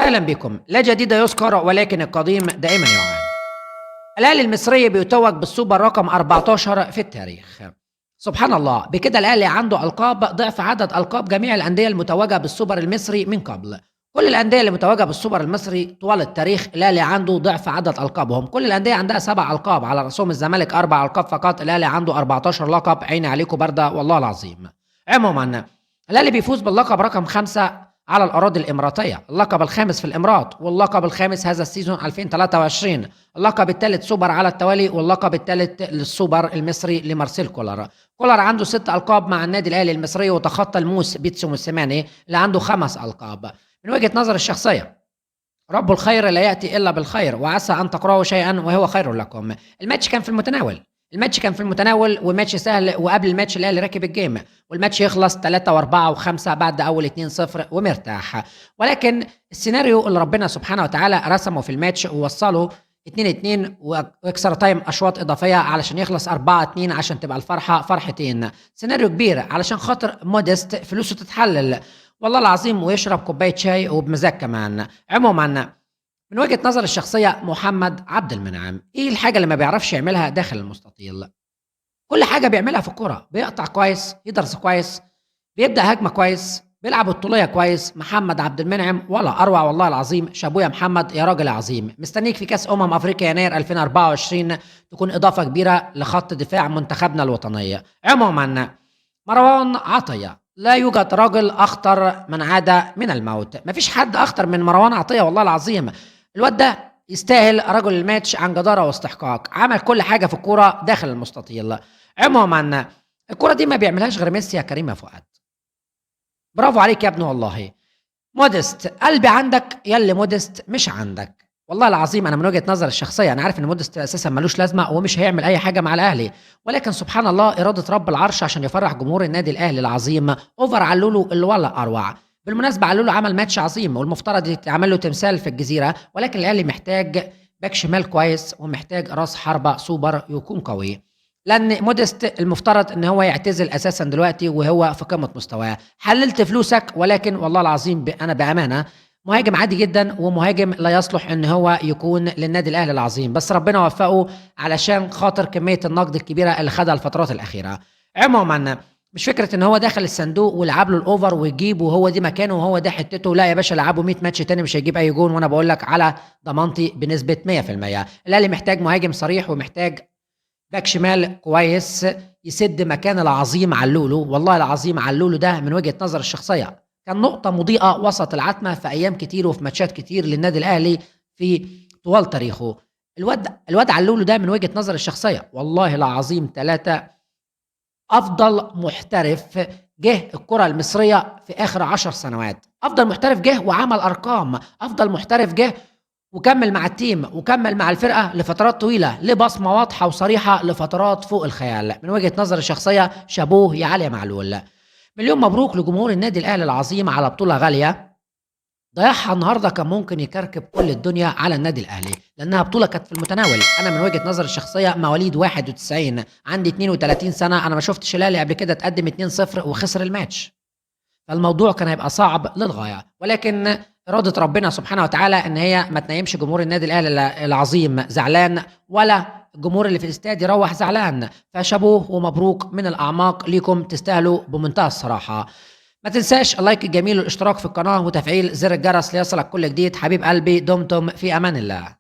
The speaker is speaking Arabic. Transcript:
أهلا بكم. لا جديد يذكر ولكن القديم دائما يعاد. الأهلي المصري بيتوج بالسوبر رقم 14 في التاريخ. سبحان الله، بكده الأهلي عنده ألقاب ضعف عدد ألقاب جميع الأندية المتوجة بالسوبر المصري من قبل. كل الأندية اللي متوجة بالسوبر المصري طوال التاريخ الأهلي عنده ضعف عدد ألقابهم. كل الأندية عندها 7 ألقاب، على رأسهم الزمالك 4 ألقاب فقط، الأهلي عنده 14 لقب. عيني عليكم باردة والله العظيم. عموما الأهلي بيفوز باللقب رقم 5 على الأراضي الإماراتية، اللقب الخامس في الإمارات، واللقب الخامس هذا السيزون 2023، اللقب الثالث سوبر على التوالي، واللقب الثالث للسوبر المصري لمارسيل كولر. كولر عنده 6 ألقاب مع النادي الأهلي المصري، وتخطى الموس بيتسو موسيماني اللي عنده 5 ألقاب. من وجهة نظر الشخصية، رب الخير لا يأتي إلا بالخير، وعسى أن تكرهوا شيئا وهو خير لكم. الماتش كان في المتناول، وماتش سهل، وقبل الماتش الاهلي راكب الجيم، والماتش يخلص 3 و4 و5 بعد اول 2-0 ومرتاح. ولكن السيناريو اللي ربنا سبحانه وتعالى رسمه في الماتش ووصله 2-2 واكسترا تايم اشواط اضافيه علشان يخلص 4-2 عشان تبقى الفرحه فرحتين. سيناريو كبير علشان خاطر موديست فلوسه تتحلل والله العظيم، ويشرب كوبايه شاي وبمزاج كمان. عموما من وجهة نظر الشخصية، محمد عبد المنعم ايه الحاجة اللي ما بيعرفش يعملها داخل المستطيل؟ كل حاجة بيعملها في الكرة، بيقطع كويس، يدرس كويس، بيبدأ هجمة كويس، بيلعب الطولية كويس. محمد عبد المنعم ولا أروع والله العظيم. شابوه يا محمد يا راجل عظيم. مستنيك في كأس أفريقيا يناير 2024 تكون إضافة كبيرة لخط دفاع منتخبنا الوطنية. عموما مروان عطية، لا يوجد راجل أخطر من عاد من الموت. مفيش حد أخطر من مروان عطية والله العظيم. الواد ده يستاهل رجل الماتش عن جدارة واستحقاق، عمل كل حاجة في الكورة داخل المستطيل. عموما الكورة دي ما بيعملهاش غير ميسي يا كريم يا فؤاد. برافو عليك يا ابني والله. مودست قلبي عندك يلي مودست مش عندك والله العظيم. انا من وجهة نظر الشخصيه انا عارف ان مودست اساسا ملوش لازمه ومش هيعمل اي حاجه مع الاهلي، ولكن سبحان الله اراده رب العرش عشان يفرح جمهور النادي الاهلي العظيم. اوفر علولو اللي ولا اروع. بالمناسبه علولو عمل ماتش عظيم والمفترض يتعمل له تمثال في الجزيره، ولكن الاهلي محتاج باك شمال كويس ومحتاج راس حربه سوبر يكون قوي، لان مودست المفترض ان هو يعتزل اساسا دلوقتي وهو في قمه مستواه. حللت فلوسك، ولكن والله العظيم انا بامانه مهاجم عادي جدا، ومهاجم لا يصلح ان هو يكون للنادي الاهلي العظيم، بس ربنا وفقه علشان خاطر كميه النقد الكبيره اللي خدها الفترات الاخيره. عموما مش فكره ان هو دخل الصندوق ولعب له الاوفر ويجيب وهو دي مكانه وهو ده حتته، لا يا باشا، لعبه 100 ماتش تاني مش هيجيب اي جون، وانا بقول لك على ضمانتي بنسبه 100%. الاهلي محتاج مهاجم صريح، ومحتاج باك شمال كويس يسد مكان العظيم علولو. والله العظيم علولو ده من وجهة نظر الشخصية كان نقطة مضيئة وسط العتمة في أيام كتير وفي ماتشات كتير للنادي الأهلي في طوال تاريخه. الواد علولو ده من وجهة نظر الشخصية والله العظيم 3 أفضل محترف جه الكرة المصرية في آخر 10 سنوات. أفضل محترف جه وعمل أرقام، أفضل محترف جه وكمل مع التيم وكمل مع الفرقة لفترات طويلة، ليه بصمة واضحة وصريحة لفترات فوق الخيال. من وجهة نظر الشخصية شابوه يا علي معلول. مليون مبروك لجمهور النادي الأهلي العظيم على بطولة غالية ضيعها النهارده. كان ممكن يكركب كل الدنيا على النادي الأهلي لأنها بطولة كانت في المتناول. أنا من وجهة نظر الشخصية مواليد 91، عندي 32 سنة، أنا ما شفتش الأهلي قبل كده تقدم 2-0 وخسر الماتش، فالموضوع كان هيبقى صعب للغاية. ولكن إرادة ربنا سبحانه وتعالى إن هي ما تنيمش جمهور النادي الأهلي العظيم زعلان، ولا الجمهور اللي في الاستاد يروح زعلان. فشابوه ومبروك من الأعماق ليكم، تستاهلوا بمنتهى الصراحة. ما تنساش اللايك الجميل والاشتراك في القناة وتفعيل زر الجرس ليصلك كل جديد. حبيب قلبي، دمتم في أمان الله.